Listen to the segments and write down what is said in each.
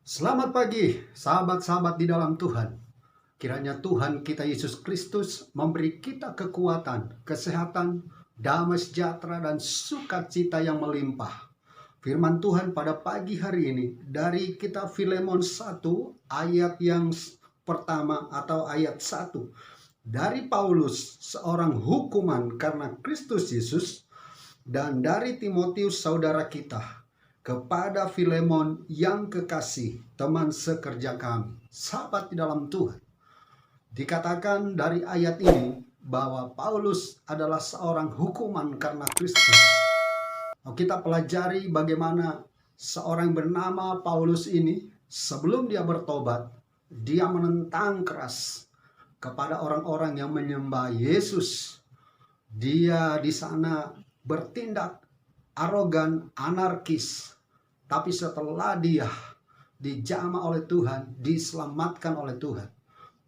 Selamat pagi, sahabat-sahabat di dalam Tuhan. Kiranya Tuhan kita Yesus Kristus memberi kita kekuatan, kesehatan, damai sejahtera, dan sukacita yang melimpah. Firman Tuhan pada pagi hari ini dari kitab Filemon 1 ayat yang pertama atau ayat 1. Dari Paulus, seorang hukuman karena Kristus Yesus, dan dari Timotius saudara kita, kepada Filemon yang kekasih, teman sekerja kami, sahabat di dalam Tuhan. Dikatakan dari ayat ini bahwa Paulus adalah seorang hukuman karena Kristus. Kita pelajari bagaimana seorang bernama Paulus ini sebelum dia bertobat, dia menentang keras kepada orang-orang yang menyembah Yesus. Dia di sana bertindak arogan, anarkis. Tapi setelah dia dijamah oleh Tuhan, diselamatkan oleh Tuhan,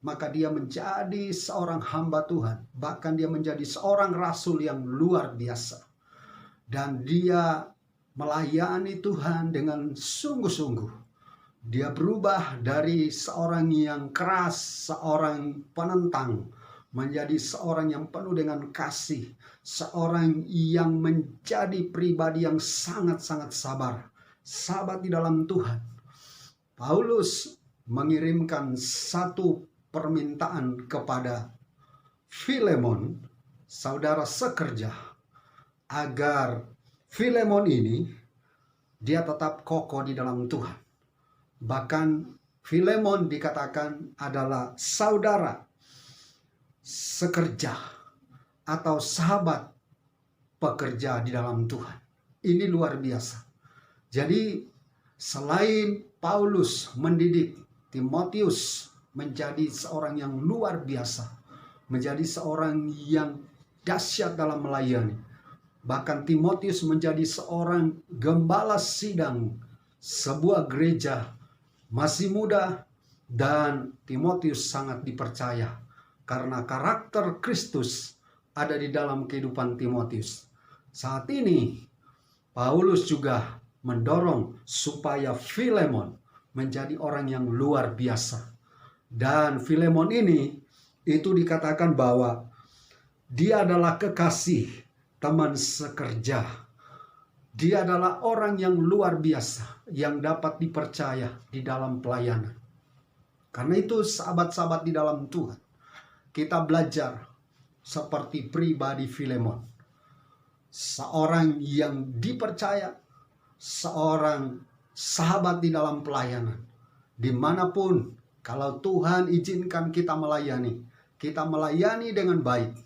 maka dia menjadi seorang hamba Tuhan. Bahkan dia menjadi seorang rasul yang luar biasa. Dan dia melayani Tuhan dengan sungguh-sungguh. Dia berubah dari seorang yang keras, seorang penentang, menjadi seorang yang penuh dengan kasih. Seorang yang menjadi pribadi yang sangat-sangat sabar. Sahabat di dalam Tuhan, Paulus mengirimkan satu permintaan kepada Filemon, saudara sekerja, agar Filemon ini dia tetap kokoh di dalam Tuhan. Bahkan Filemon dikatakan adalah saudara sekerja atau sahabat pekerja di dalam Tuhan. Ini luar biasa. Jadi selain Paulus mendidik Timotius menjadi seorang yang luar biasa, menjadi seorang yang dahsyat dalam melayani, bahkan Timotius menjadi seorang gembala sidang sebuah gereja masih muda, dan Timotius sangat dipercaya karena karakter Kristus ada di dalam kehidupan Timotius. Saat ini Paulus juga mendorong supaya Filemon menjadi orang yang luar biasa. Dan Filemon ini itu dikatakan bahwa dia adalah kekasih, teman sekerja. Dia adalah orang yang luar biasa, yang dapat dipercaya di dalam pelayanan. Karena itu sahabat-sahabat di dalam Tuhan, kita belajar seperti pribadi Filemon. Seorang yang dipercaya, seorang sahabat di dalam pelayanan. Dimanapun, kalau Tuhan izinkan kita melayani dengan baik.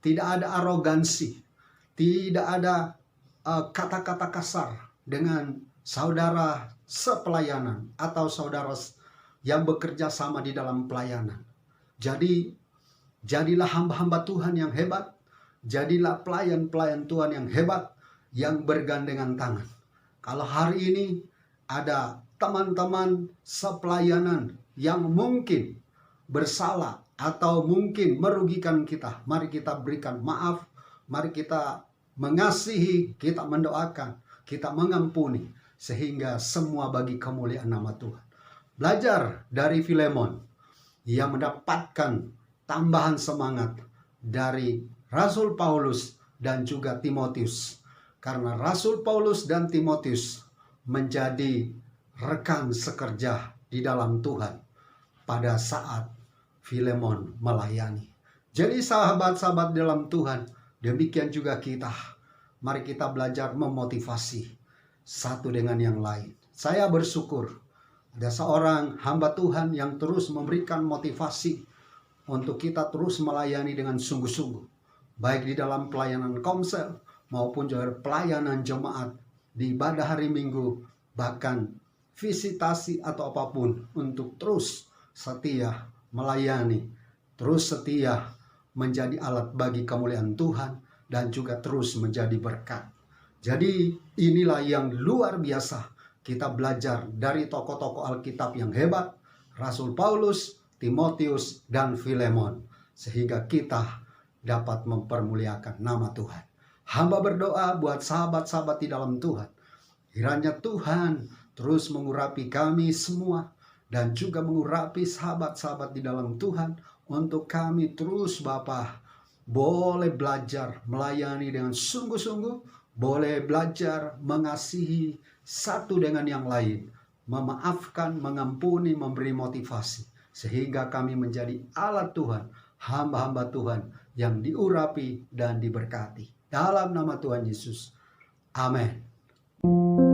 Tidak ada arogansi, tidak ada kata-kata kasar dengan saudara sepelayanan atau saudara yang bekerja sama di dalam pelayanan. Jadi, jadilah hamba-hamba Tuhan yang hebat, jadilah pelayan-pelayan Tuhan yang hebat, yang bergandengan tangan. Kalau hari ini ada teman-teman sepelayanan yang mungkin bersalah atau mungkin merugikan kita, mari kita berikan maaf, mari kita mengasihi, kita mendoakan, kita mengampuni, sehingga semua bagi kemuliaan nama Tuhan. Belajar dari Filemon, ia mendapatkan tambahan semangat dari Rasul Paulus dan juga Timotius. Karena Rasul Paulus dan Timotius menjadi rekan sekerja di dalam Tuhan pada saat Filemon melayani. Jadi sahabat-sahabat dalam Tuhan, demikian juga kita. Mari kita belajar memotivasi satu dengan yang lain. Saya bersyukur ada seorang hamba Tuhan yang terus memberikan motivasi untuk kita terus melayani dengan sungguh-sungguh. Baik di dalam pelayanan komsel maupun juga pelayanan jemaat di ibadah hari Minggu, bahkan visitasi atau apapun, untuk terus setia melayani, terus setia menjadi alat bagi kemuliaan Tuhan, dan juga terus menjadi berkat. Jadi inilah yang luar biasa kita belajar dari tokoh-tokoh Alkitab yang hebat, Rasul Paulus, Timotius, dan Filemon, sehingga kita dapat mempermuliakan nama Tuhan. Hamba berdoa buat sahabat-sahabat di dalam Tuhan. Kiranya Tuhan terus mengurapi kami semua dan juga mengurapi sahabat-sahabat di dalam Tuhan, untuk kami terus Bapa boleh belajar melayani dengan sungguh-sungguh, boleh belajar mengasihi satu dengan yang lain, memaafkan, mengampuni, memberi motivasi, sehingga kami menjadi alat Tuhan, hamba-hamba Tuhan yang diurapi dan diberkati. Dalam nama Tuhan Yesus. Amin.